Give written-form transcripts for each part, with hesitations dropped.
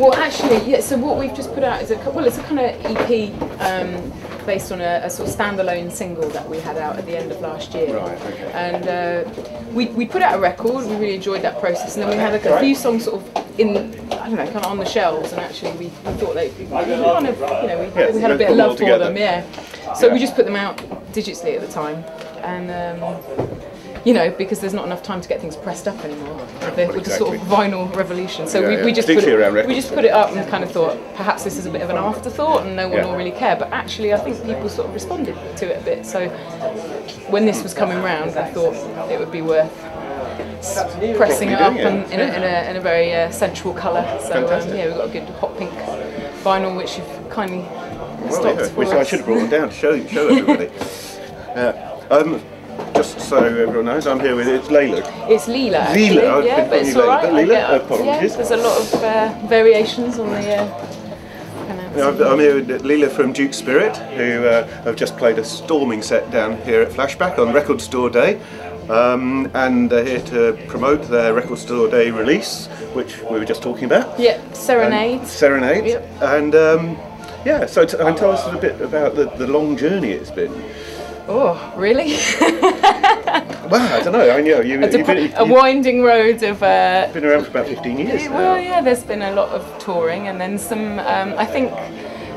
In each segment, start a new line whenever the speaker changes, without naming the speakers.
Well, actually, yeah. So what we've just put out is it's a kind of EP based on a sort of standalone single that we had out at the end of last year.
Right. Okay.
And we put out a record. We really enjoyed that process, and then we had a few songs sort of in, I don't know, kind of on the shelves. And actually, we thought they kind of, we had a bit of love for them. Yeah. So we just put them out digitally at the time, and. Because there's not enough time to get things pressed up anymore with the sort of vinyl revolution. So we just put it up and kind of thought perhaps this is a bit of an afterthought and no one will really care. But actually, I think people sort of responded to it a bit. So when this was coming round, I thought it would be worth pressing it up in a very sensual colour. So we've got a good hot pink vinyl which you've kindly stocked for us.
I should have brought them down to show everybody. Just so everyone knows, I'm here with it's Liela.
It's Liela, actually.
Liela,
yeah, but it's all right.
Liela, apologies.
There's a lot of variations on the pronunciation.
I'm here with Liela from Duke Spirit, who have just played a storming set down here at FLASHBACK on Record Store Day. And they're here to promote their Record Store Day release, which we were just talking about.
Yeah, Serenade.
Serenade. Yep. And so tell us a bit about the long journey it's been.
Oh, really?
Well, I don't know. I mean, you've
a winding road of.
Been around for about 15 years.
Well, yeah. There's been a lot of touring, and then some. I think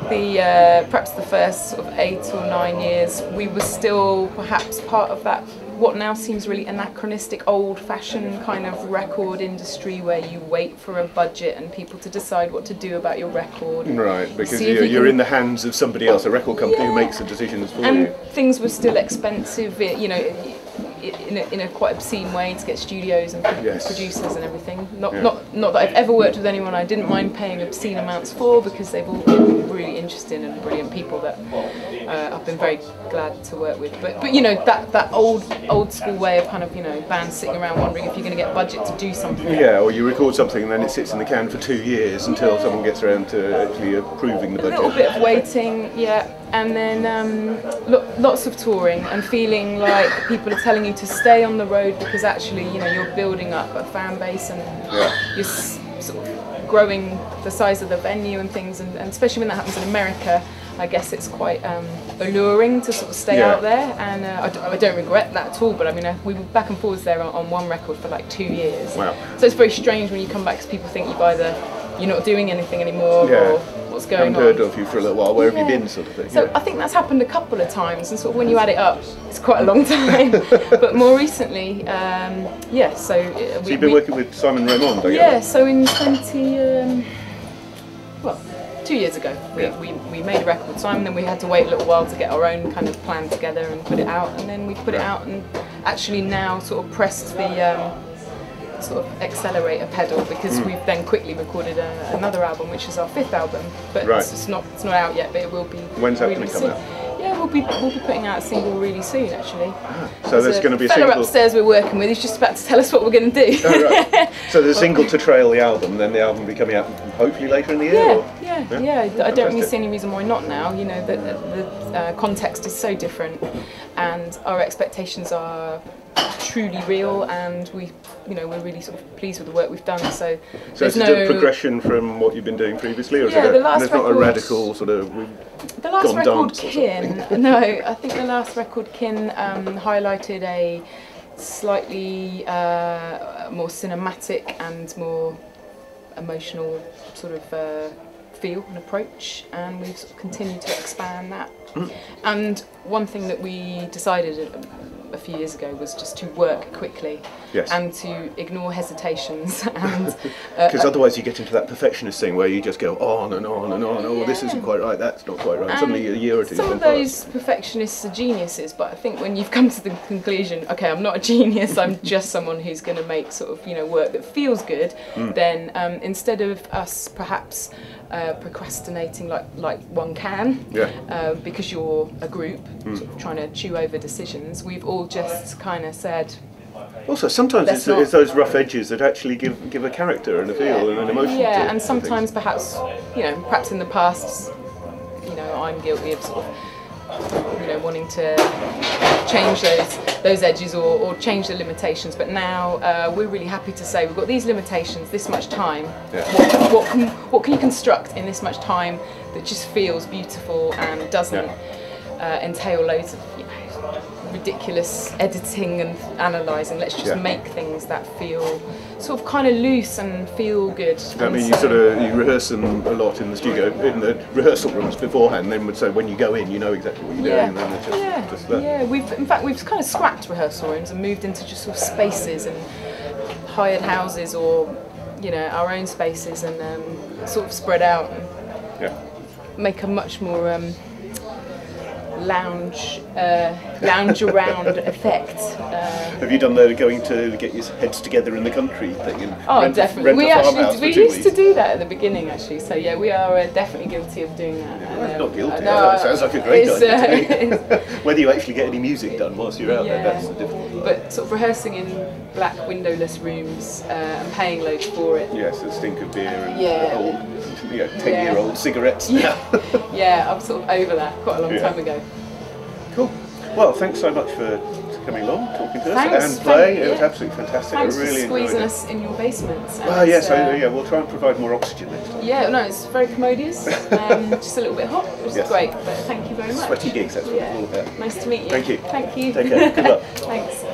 perhaps the first sort of 8 or 9 years, we were still perhaps part of that. What now seems really anachronistic, old-fashioned kind of record industry where you wait for a budget and people to decide what to do about your record.
Right, because you're in the hands of somebody else, a record company who makes the decisions for you.
And things were still expensive, in a quite obscene way to get studios and producers and everything. Not that I've ever worked with anyone I didn't mind paying obscene amounts for, because they've all been really interesting and brilliant people that I've been very glad to work with. But that old school way of kind of bands sitting around wondering if you're going to get budget to do something.
Yeah, or you record something and then it sits in the can for 2 years until someone gets around to actually approving the budget.
A little bit of waiting, yeah. And then lots of touring and feeling like people are telling you to stay on the road because actually, you're building up a fan base and you're sort of growing the size of the venue and things. And especially when that happens in America, I guess it's quite alluring to sort of stay out there. And I don't regret that at all. But I mean, we were back and forwards there on one record for like 2 years.
Wow.
So it's very strange when you come back because people think you're not doing anything anymore or what's going on.
Haven't heard of you for a little while. Where have you been, sort of thing?
So I think that's happened a couple of times, and sort of when you add it up, it's quite a long time. But more recently, So
you've been working with Simon Raymond, I guess?
Yeah. So in 2 years ago, we made a record with Simon. Then we had to wait a little while to get our own kind of plan together and put it out, and then we put it out, and actually now sort of pressed the. Sort of accelerator pedal because we've then quickly recorded another album, which is our 5th album, but it's not out yet, but it will be.
When's that going to come out?
Yeah, we'll be putting out a single really soon, actually.
So there's going to be a
fella
single
upstairs we're working with. He's just about to tell us what we're going to do.
Oh, right. So there's a single to trail the album, then the album will be coming out hopefully later in the year.
Yeah. I don't really see any reason why not now. The context is so different, and our expectations are truly real, and we're really sort of pleased with the work we've done. So
it's a progression from what you've been doing previously, or there's not a radical sort of.
The last record, Kin. No, I think the last record, Kin, highlighted a slightly more cinematic and more emotional sort of feel and approach, and we've sort of continued to expand that. And one thing that we decided a few years ago was just to work quickly and to ignore hesitations, and
because otherwise you get into that perfectionist thing where you just go on and on and on. Oh, this isn't quite right. That's not quite right. And suddenly a year or two.
Some of those perfectionists are geniuses, but I think when you've come to the conclusion, okay, I'm not a genius. I'm just someone who's going to make sort of work that feels good. Then instead of us perhaps procrastinating like one can, because you're a group sort of trying to chew over decisions, we've all just kind of said.
Also, sometimes it's those rough edges that actually give a character and a feel and an emotion.
Yeah, and sometimes perhaps in the past, I'm guilty of sort of you know, wanting to change those edges or change the limitations. But now we're really happy to say we've got these limitations, this much time. What can you construct in this much time that just feels beautiful and doesn't entail loads of, you know, ridiculous editing and analysing. Let's just make things that feel sort of kind of loose and feel good.
I mean, you rehearse them a lot in the studio, in the rehearsal rooms beforehand. Then, so when you go in, you know exactly what you're doing. And then it's just that.
Yeah. In fact, we've kind of scrapped rehearsal rooms and moved into just sort of spaces and hired houses, or you know, our own spaces, and sort of spread out and make a much more lounge around effect.
Have you done the going to get your heads together in the country thing? And
definitely. We used to do that at the beginning, actually. So yeah, we are definitely guilty of doing that.
Well, not guilty. It sounds like a great idea. Whether you actually get any music done whilst you're out there, that's the difficult part.
But sort of rehearsing in black windowless rooms and paying loads for it.
Yes, the stink of beer and old, 10-year-old cigarettes.
Yeah, I'm sort of over that quite a long time ago.
Cool. Well, thanks so much for coming along, talking to us and playing. It was absolutely fantastic.
Thanks
I really
for squeezing us in your basement.
Well, yes, we'll try and provide more oxygen next time.
Yeah, no, it's very commodious. Just a little bit hot, which is great. But thank you very much.
Sweaty gigs, that's what it's all about.
Nice to meet you.
Thank you.
Thank you.
Take care. Good luck.
Thanks.